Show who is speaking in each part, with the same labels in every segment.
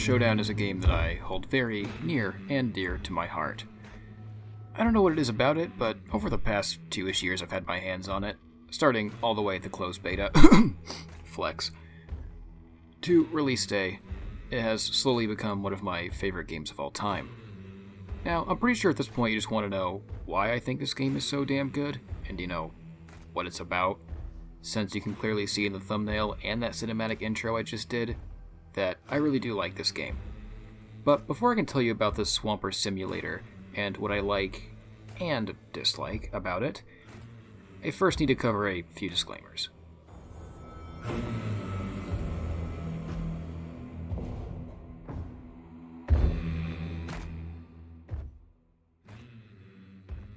Speaker 1: Showdown is a game that I hold very near and dear to my heart. I don't know what it is about it, but over the past 2-ish years I've had my hands on it, starting all the way at the closed beta, flex, to release day. It has slowly become one of my favorite games of all time. Now, I'm pretty sure at this point you just want to know why I think this game is so damn good, and what it's about, since you can clearly see in the thumbnail and that cinematic intro I just did, that I really do like this game. But before I can tell you about this Swamper Simulator, and what I like and dislike about it, I first need to cover a few disclaimers.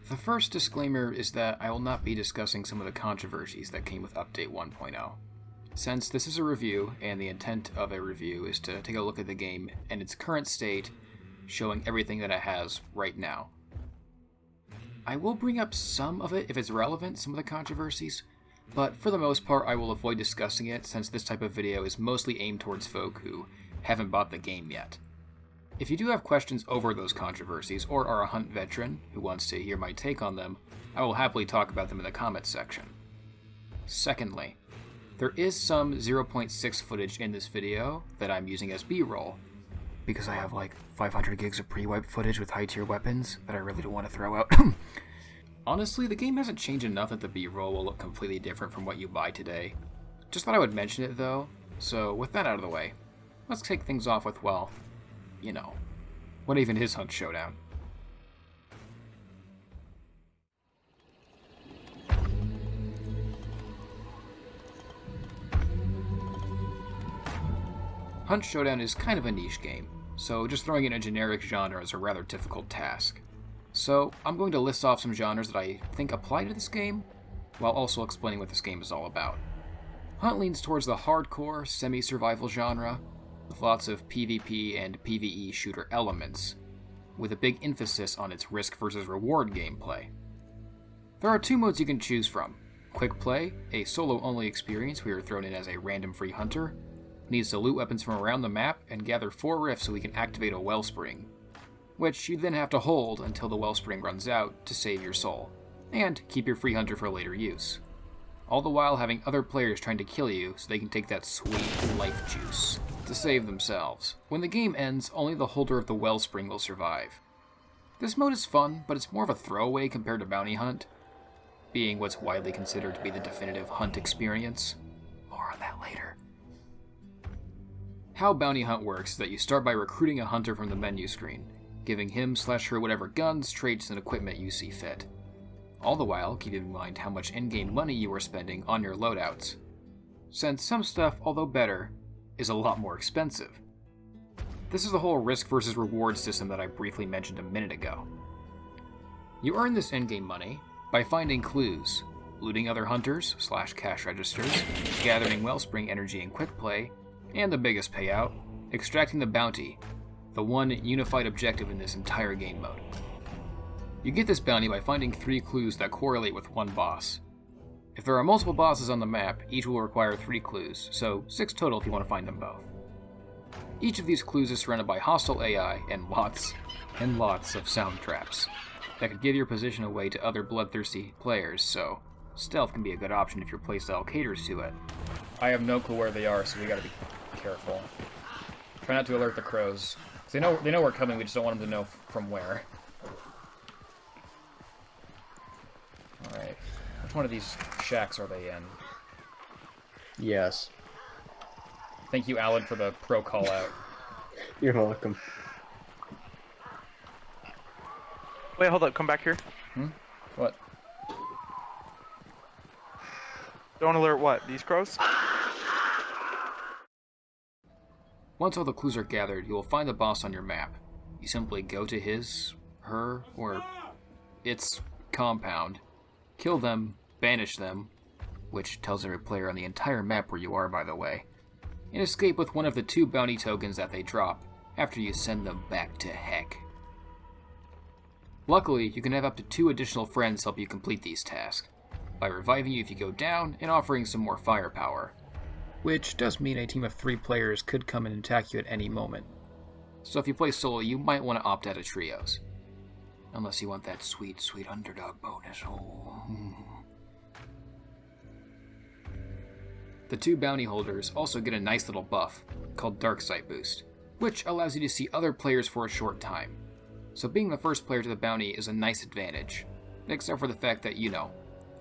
Speaker 1: The first disclaimer is that I will not be discussing some of the controversies that came with Update 1.0. Since this is a review, and the intent of a review is to take a look at the game and its current state, showing everything that it has right now. I will bring up some of it if it's relevant, some of the controversies, but for the most part I will avoid discussing it since this type of video is mostly aimed towards folk who haven't bought the game yet. If you do have questions over those controversies, or are a Hunt veteran who wants to hear my take on them, I will happily talk about them in the comments section. Secondly, there is some 0.6 footage in this video that I'm using as B-roll, because I have like 500 gigs of pre-wipe footage with high-tier weapons that I really don't want to throw out. Honestly, the game hasn't changed enough that the B-roll will look completely different from what you buy today. Just thought I would mention it though, so with that out of the way, let's kick things off with, well, what even is Hunt Showdown? Hunt Showdown is kind of a niche game, so just throwing in a generic genre is a rather difficult task. So I'm going to list off some genres that I think apply to this game, while also explaining what this game is all about. Hunt leans towards the hardcore, semi-survival genre, with lots of PvP and PvE shooter elements, with a big emphasis on its risk versus reward gameplay. There are two modes you can choose from. Quick Play, a solo-only experience where you're thrown in as a random free hunter, needs to loot weapons from around the map and gather 4 rifts so we can activate a wellspring, which you then have to hold until the wellspring runs out to save your soul, and keep your free hunter for later use. All the while having other players trying to kill you so they can take that sweet life juice to save themselves. When the game ends, only the holder of the wellspring will survive. This mode is fun, but it's more of a throwaway compared to Bounty Hunt, being what's widely considered to be the definitive Hunt experience. More on that later. How Bounty Hunt works is that you start by recruiting a hunter from the menu screen, giving him/her whatever guns, traits, and equipment you see fit. All the while, keeping in mind how much in-game money you are spending on your loadouts, since some stuff, although better, is a lot more expensive. This is the whole risk versus reward system that I briefly mentioned a minute ago. You earn this in-game money by finding clues, looting other hunters/cash registers, gathering wellspring energy in quick play, and the biggest payout, extracting the bounty, the one unified objective in this entire game mode. You get this bounty by finding 3 clues that correlate with one boss. If there are multiple bosses on the map, each will require 3 clues, so 6 total if you want to find them both. Each of these clues is surrounded by hostile AI and lots of sound traps that could give your position away to other bloodthirsty players, so stealth can be a good option if your playstyle caters to it. I have no clue where they are, so we gotta be careful. Try not to alert the crows. They know we're coming, we just don't want them to know from where. Alright. Which one of these shacks are they in?
Speaker 2: Yes.
Speaker 1: Thank you, Alan, for the pro call-out.
Speaker 2: You're welcome.
Speaker 3: Wait, hold up. Come back here.
Speaker 1: What?
Speaker 3: Don't alert what? These crows?
Speaker 1: Once all the clues are gathered, you will find the boss on your map. You simply go to his, her, or its compound, kill them, banish them, which tells every player on the entire map where you are, by the way, and escape with one of the 2 bounty tokens that they drop after you send them back to heck. Luckily, you can have up to 2 additional friends help you complete these tasks, by reviving you if you go down and offering some more firepower, which does mean a team of 3 players could come and attack you at any moment, So if you play solo, you might want to opt out of trios. Unless you want that sweet, sweet underdog bonus. Oh. The 2 bounty holders also get a nice little buff, called Dark Sight Boost, which allows you to see other players for a short time. So being the first player to the bounty is a nice advantage, except for the fact that,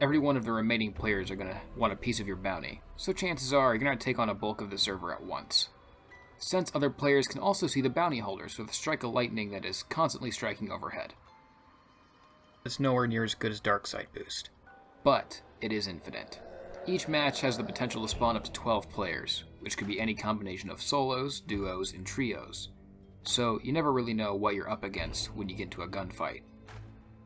Speaker 1: every one of the remaining players are going to want a piece of your bounty, so chances are you're going to take on a bulk of the server at once. Since other players can also see the bounty holders with a strike of lightning that is constantly striking overhead. It's nowhere near as good as Dark Sight Boost, but it is infinite. Each match has the potential to spawn up to 12 players, which could be any combination of solos, duos, and trios, so you never really know what you're up against when you get into a gunfight.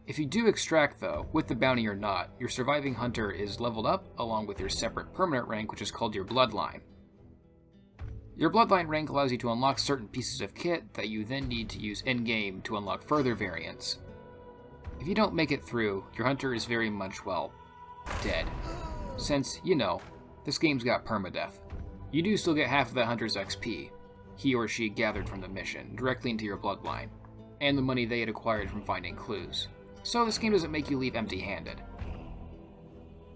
Speaker 1: If you do extract though, with the bounty or not, your surviving hunter is leveled up along with your separate permanent rank, which is called your bloodline. Your bloodline rank allows you to unlock certain pieces of kit that you then need to use in-game to unlock further variants. If you don't make it through, your hunter is very much, well, dead. Since, this game's got permadeath. You do still get half of that hunter's XP, he or she gathered from the mission, directly into your bloodline, and the money they had acquired from finding clues. So this game doesn't make you leave empty-handed.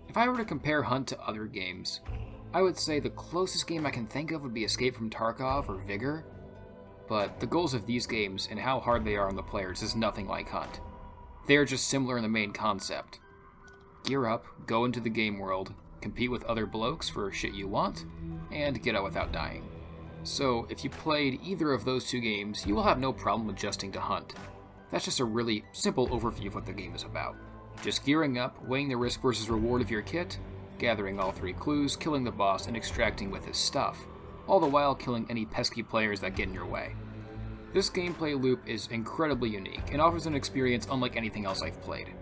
Speaker 1: If I were to compare Hunt to other games, I would say the closest game I can think of would be Escape from Tarkov or Vigor, but the goals of these games and how hard they are on the players is nothing like Hunt. They are just similar in the main concept. Gear up, go into the game world, compete with other blokes for shit you want, and get out without dying. So if you played either of those 2 games, you will have no problem adjusting to Hunt. That's just a really simple overview of what the game is about. Just gearing up, weighing the risk versus reward of your kit, gathering all 3 clues, killing the boss, and extracting with his stuff, all the while killing any pesky players that get in your way. This gameplay loop is incredibly unique, and offers an experience unlike anything else I've played.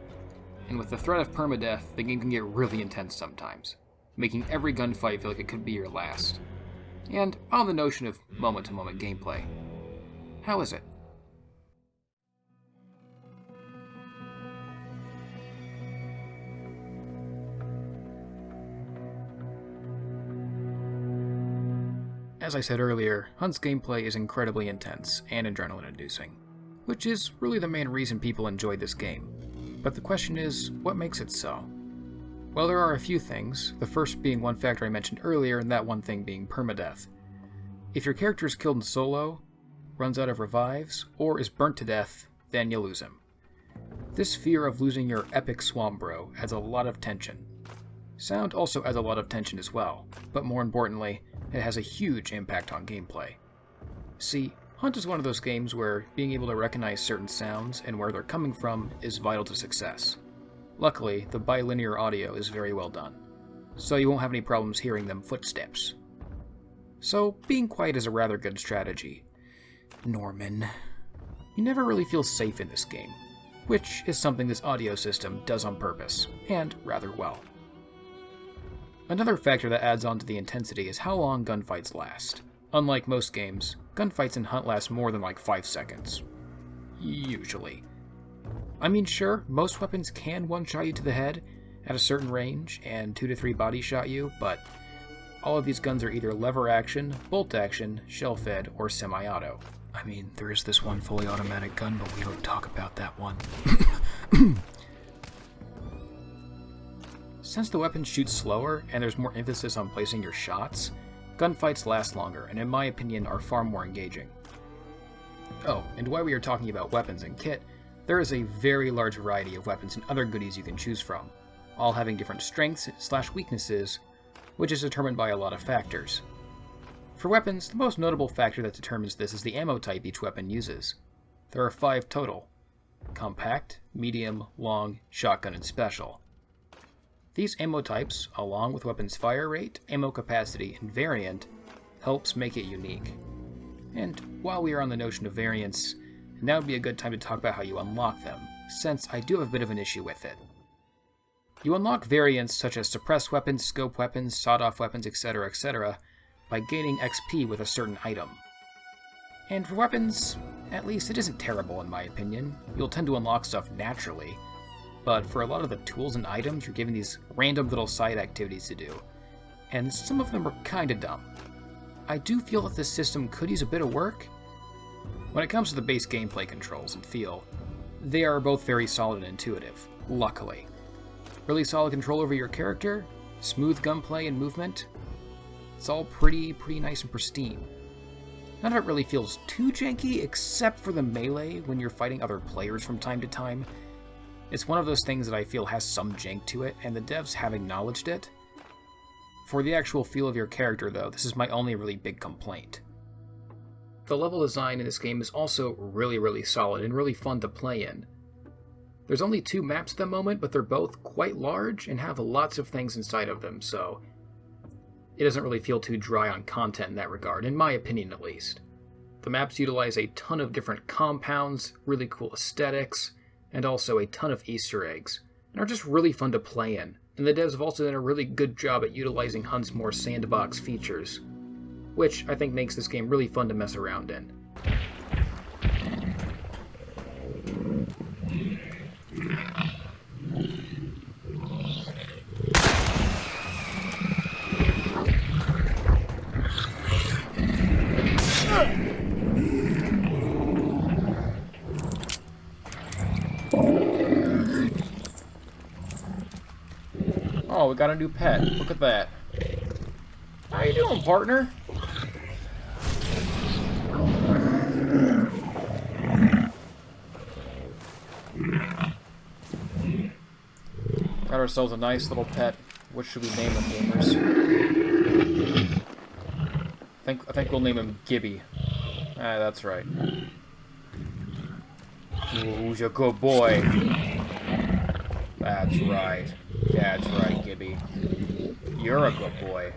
Speaker 1: And with the threat of permadeath, the game can get really intense sometimes, making every gunfight feel like it could be your last. And on the notion of moment-to-moment gameplay, how is it? As I said earlier, Hunt's gameplay is incredibly intense and adrenaline-inducing, which is really the main reason people enjoy this game. But the question is, what makes it so? Well, there are a few things, the first being one factor I mentioned earlier, and that one thing being permadeath. If your character is killed in solo, runs out of revives, or is burnt to death, then you lose him. This fear of losing your epic swamp bro adds a lot of tension. Sound also adds a lot of tension as well, but more importantly, it has a huge impact on gameplay. See, Hunt is one of those games where being able to recognize certain sounds and where they're coming from is vital to success. Luckily, the bilinear audio is very well done, so you won't have any problems hearing them footsteps. So, being quiet is a rather good strategy. Norman. You never really feel safe in this game, which is something this audio system does on purpose, and rather well. Another factor that adds on to the intensity is how long gunfights last. Unlike most games, gunfights in Hunt last more than like 5 seconds. Usually. I mean, sure, most weapons can one-shot you to the head at a certain range and 2 to 3 body shot you, but all of these guns are either lever action, bolt action, shell fed, or semi-auto. I mean, there is this one fully automatic gun, but we don't talk about that one. Since the weapon shoots slower and there's more emphasis on placing your shots, gunfights last longer and in my opinion are far more engaging. Oh, and while we are talking about weapons and kit, there is a very large variety of weapons and other goodies you can choose from, all having different strengths/weaknesses, which is determined by a lot of factors. For weapons, the most notable factor that determines this is the ammo type each weapon uses. There are 5 total: compact, medium, long, shotgun, and special. These ammo types, along with weapons fire rate, ammo capacity, and variant, helps make it unique. And while we are on the notion of variants, now would be a good time to talk about how you unlock them, since I do have a bit of an issue with it. You unlock variants such as suppressed weapons, scope weapons, sawed-off weapons, etc., by gaining XP with a certain item. And for weapons, at least it isn't terrible in my opinion. You'll tend to unlock stuff naturally, but for a lot of the tools and items, you're given these random little side activities to do, and some of them are kinda dumb. I do feel that this system could use a bit of work, When it comes to the base gameplay controls and feel, they are both very solid and intuitive, luckily. Really solid control over your character, smooth gunplay and movement. It's all pretty nice and pristine. None of it really feels too janky, except for the melee when you're fighting other players from time to time. It's one of those things that I feel has some jank to it, and the devs have acknowledged it. For the actual feel of your character, though, this is my only really big complaint. The level design in this game is also really solid and really fun to play in. There's only 2 maps at the moment, but they're both quite large and have lots of things inside of them, so it doesn't really feel too dry on content in that regard, in my opinion at least. The maps utilize a ton of different compounds, really cool aesthetics, and also a ton of Easter eggs, and are just really fun to play in. And the devs have also done a really good job at utilizing Hunt's more sandbox features, which I think makes this game really fun to mess around in. Oh, we got a new pet. Look at that. How you doing, partner? Got ourselves a nice little pet. What should we name him, gamers? I think we'll name him Gibby. Ah, that's right. Who's a good boy? That's right. That's right, Gibby. You're a good boy.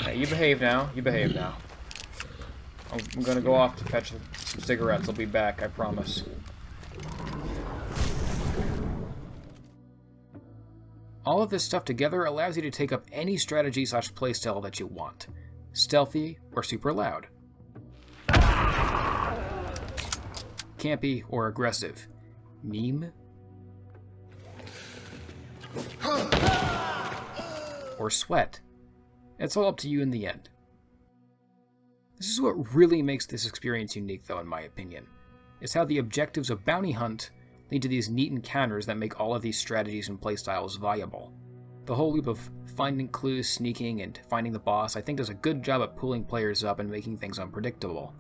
Speaker 1: Hey, you behave now. You behave now. I'm gonna go off to fetch some cigarettes. I'll be back, I promise. All of this stuff together allows you to take up any strategy / playstyle that you want. Stealthy or super loud. Campy or aggressive. Meme. Or sweat. It's all up to you in the end. This is what really makes this experience unique, though, in my opinion. It's how the objectives of Bounty Hunt lead to these neat encounters that make all of these strategies and playstyles viable. The whole loop of finding clues, sneaking, and finding the boss, I think does a good job at pulling players up and making things unpredictable.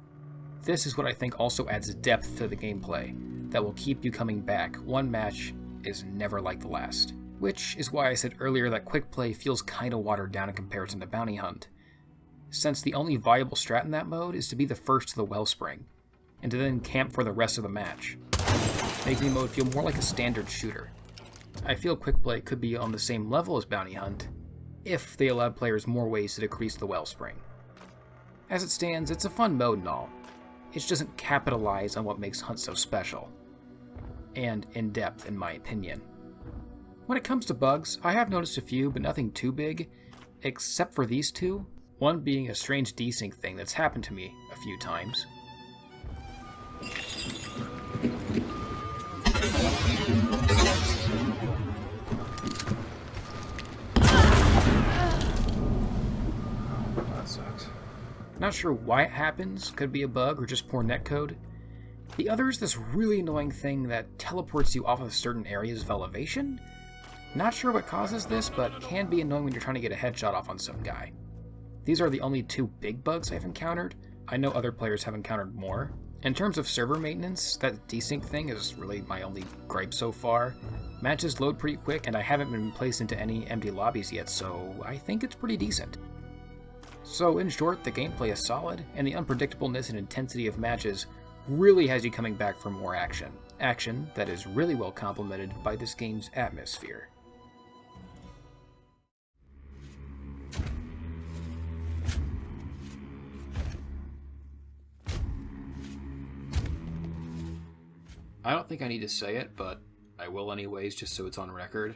Speaker 1: This is what I think also adds depth to the gameplay, that will keep you coming back. One match is never like the last. Which is why I said earlier that quick play feels kinda watered down in comparison to Bounty Hunt, since the only viable strat in that mode is to be the first to the wellspring, and to then camp for the rest of the match, making the mode feel more like a standard shooter. I feel quick play could be on the same level as Bounty Hunt, if they allowed players more ways to decrease the wellspring. As it stands, it's a fun mode and all. It just doesn't capitalize on what makes Hunt so special, and in-depth in my opinion. When it comes to bugs, I have noticed a few, but nothing too big, except for these 2, one being a strange desync thing that's happened to me a few times. That sucks. Not sure why it happens, could be a bug or just poor netcode. The other is this really annoying thing that teleports you off of certain areas of elevation. Not sure what causes this, but can be annoying when you're trying to get a headshot off on some guy. These are the only 2 big bugs I've encountered. I know other players have encountered more. In terms of server maintenance, that desync thing is really my only gripe so far. Matches load pretty quick, and I haven't been placed into any empty lobbies yet, so I think it's pretty decent. So in short, the gameplay is solid, and the unpredictableness and intensity of matches really has you coming back for more action. Action that is really well complemented by this game's atmosphere. I don't think I need to say it, but I will anyways, just so it's on record.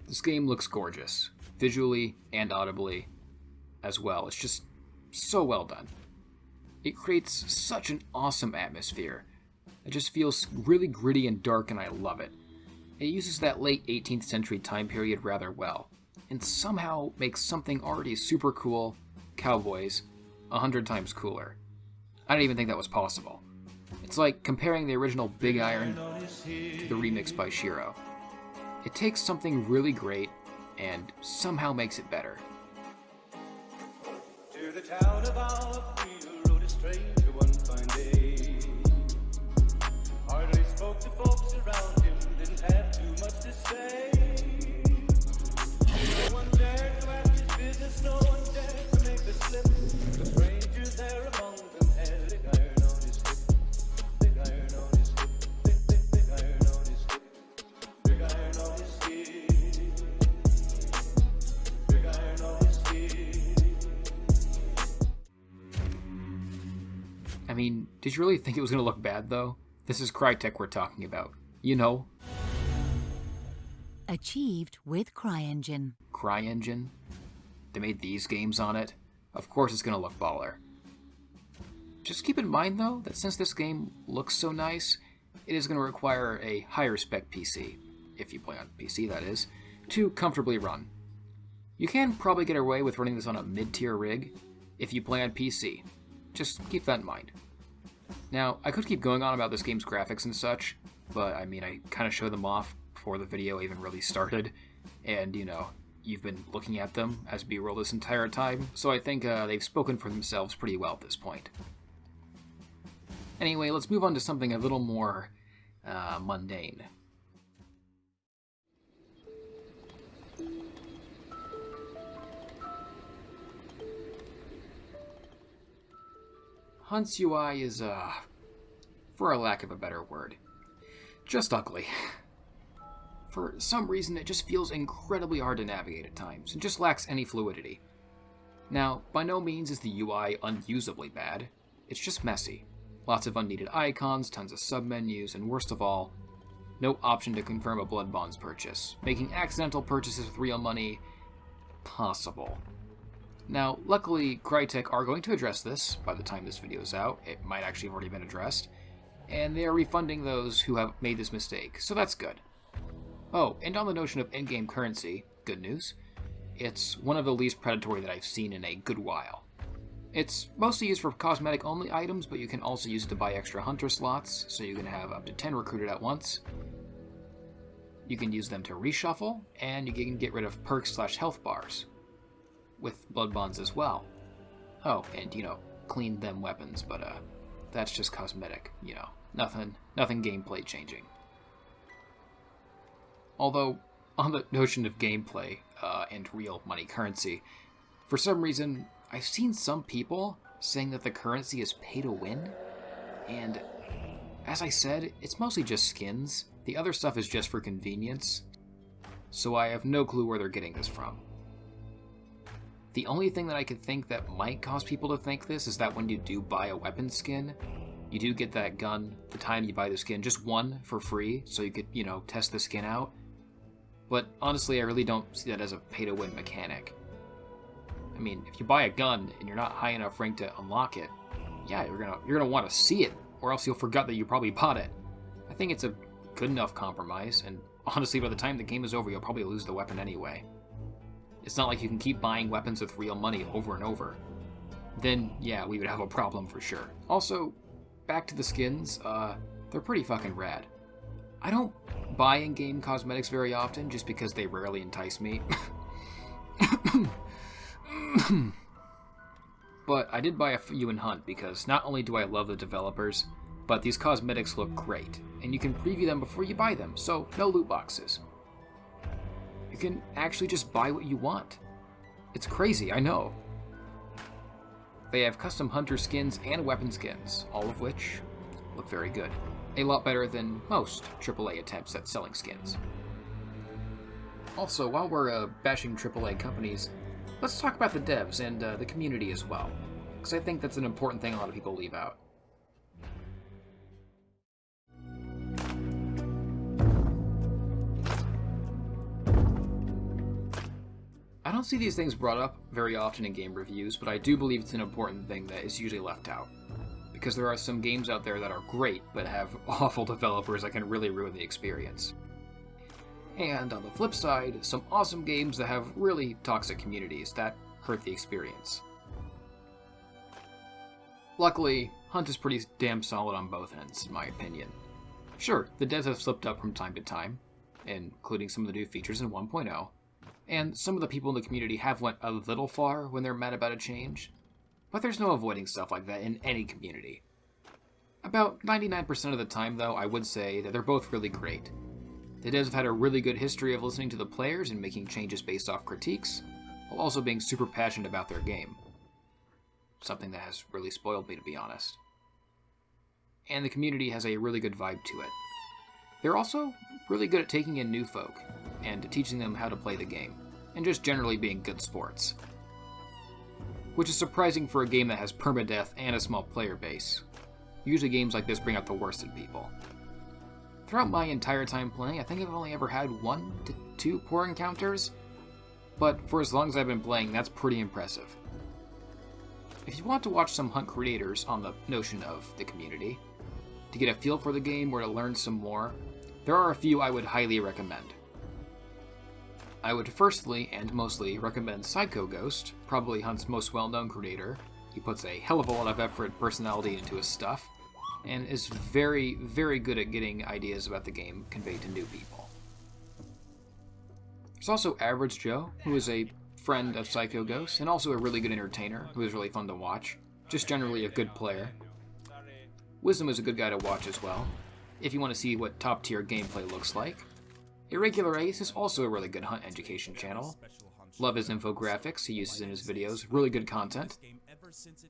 Speaker 1: This game looks gorgeous, visually and audibly as well. It's just so well done. It creates such an awesome atmosphere. It just feels really gritty and dark, and I love it. It uses that late 18th century time period rather well. and somehow makes something already super cool, Cowboys, 100 times cooler. I didn't even think that was possible. It's like comparing the original Big Iron to the remix by Shiro. It takes something really great and somehow makes it better.
Speaker 4: To the town of our field rode a stranger one fine day. Hardly spoke to folks around him, didn't have too much to say. No one dared to ask his business, no one dared to make the slip. The stranger there among them had a big iron on his hip. Big iron on his hip. Big iron on his hip. Big iron on his hip. Big iron on his hip.
Speaker 1: I mean, did you really think it was going to look bad, though? This is Crytek we're talking about. You know.
Speaker 5: Achieved with CryEngine.
Speaker 1: CryEngine? They made these games on it? Of course it's going to look baller. Just keep in mind, though, that since this game looks so nice, it is going to require a higher spec PC, if you play on PC that is, to comfortably run. You can probably get away with running this on a mid-tier rig if you play on PC. Just keep that in mind. Now, I could keep going on about this game's graphics and such, but I mean, I kind of showed them off before the video even really started, and, you know, you've been looking at them as B-roll this entire time, so I think they've spoken for themselves pretty well at this point. Anyway, let's move on to something a little more mundane. Hunt's UI is, for a lack of a better word, just ugly. For some reason, it just feels incredibly hard to navigate at times, and just lacks any fluidity. Now, by no means is the UI unusably bad, it's just messy. Lots of unneeded icons, tons of submenus, and worst of all, no option to confirm a Blood Bonds purchase, making accidental purchases with real money possible. Now, luckily, Crytek are going to address this by the time this video is out. It might actually have already been addressed. And they are refunding those who have made this mistake, so that's good. Oh, and on the notion of in-game currency, good news. It's one of the least predatory that I've seen in a good while. It's mostly used for cosmetic-only items, but you can also use it to buy extra hunter slots, so you can have up to 10 recruited at once. You can use them to reshuffle, and you can get rid of perks/health bars. With Blood Bonds as well. Oh, and, you know, clean them weapons, but, that's just cosmetic, you know. Nothing gameplay changing. Although, on the notion of gameplay, and real money currency, for some reason, I've seen some people saying that the currency is pay to win, and, as I said, it's mostly just skins. The other stuff is just for convenience, so I have no clue where they're getting this from. The only thing that I could think that might cause people to think this is that when you do buy a weapon skin, you do get that gun the time you buy the skin, just one for free, so you could, you know, test the skin out. But honestly, I really don't see that as a pay-to-win mechanic. I mean, if you buy a gun and you're not high enough rank to unlock it, yeah, you're gonna want to see it, or else you'll forget that you probably bought it. I think it's a good enough compromise, and honestly, by the time the game is over, you'll probably lose the weapon anyway. It's not like you can keep buying weapons with real money over and over. Then, yeah, we would have a problem for sure. Also, back to the skins, they're pretty fucking rad. I don't buy in-game cosmetics very often, just because they rarely entice me. But I did buy a few in Hunt, because not only do I love the developers, but these cosmetics look great, and you can preview them before you buy them, so no loot boxes. You can actually just buy what you want. It's crazy, I know. They have custom hunter skins and weapon skins, all of which look very good. A lot better than most AAA attempts at selling skins. Also, while we're bashing AAA companies, let's talk about the devs and the community as well, because I think that's an important thing a lot of people leave out. I don't see these things brought up very often in game reviews, but I do believe it's an important thing that is usually left out. Because there are some games out there that are great, but have awful developers that can really ruin the experience. And on the flip side, some awesome games that have really toxic communities that hurt the experience. Luckily, Hunt is pretty damn solid on both ends, in my opinion. Sure, the devs have slipped up from time to time, including some of the new features in 1.0, and some of the people in the community have went a little far when they're mad about a change, but there's no avoiding stuff like that in any community. About 99% of the time, though, I would say that they're both really great. The devs have had a really good history of listening to the players and making changes based off critiques, while also being super passionate about their game. Something that has really spoiled me, to be honest. And the community has a really good vibe to it. They're also really good at taking in new folk, and teaching them how to play the game, and just generally being good sports. Which is surprising for a game that has permadeath and a small player base. Usually games like this bring out the worst in people. Throughout my entire time playing, I think I've only ever had 1 to 2 poor encounters, but for as long as I've been playing, that's pretty impressive. If you want to watch some Hunt creators on the notion of the community, to get a feel for the game or to learn some more, there are a few I would highly recommend. I would firstly and mostly recommend Psycho Ghost, probably Hunt's most well-known creator. He puts a hell of a lot of effort and personality into his stuff, and is very, very good at getting ideas about the game conveyed to new people. There's also Average Joe, who is a friend of Psycho Ghost, and also a really good entertainer, who is really fun to watch, just generally a good player. Wisdom is a good guy to watch as well, if you want to see what top-tier gameplay looks like. Irregular Ace is also a really good Hunt education channel. Love his infographics he uses in his videos, really good content.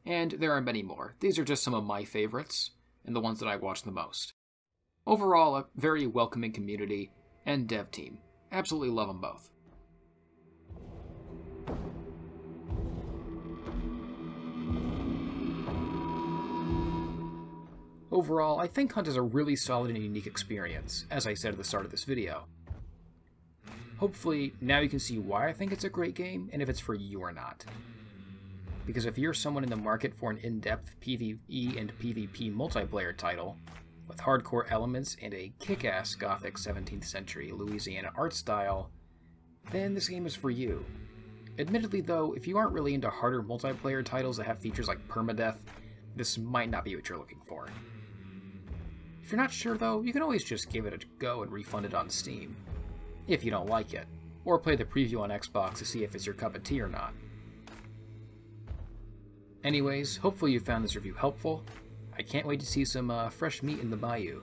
Speaker 1: And there are many more. These are just some of my favorites, and the ones that I watch the most. Overall, a very welcoming community and dev team. Absolutely love them both. Overall, I think Hunt is a really solid and unique experience, as I said at the start of this video. Hopefully, now you can see why I think it's a great game, and if it's for you or not. Because if you're someone in the market for an in-depth PvE and PvP multiplayer title, with hardcore elements and a kick-ass gothic 17th century Louisiana art style, then this game is for you. Admittedly though, if you aren't really into harder multiplayer titles that have features like permadeath, this might not be what you're looking for. If you're not sure though, you can always just give it a go and refund it on Steam, if you don't like it, or play the preview on Xbox to see if it's your cup of tea or not. Anyways, hopefully you found this review helpful. I can't wait to see some fresh meat in the bayou.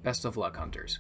Speaker 1: Best of luck, hunters.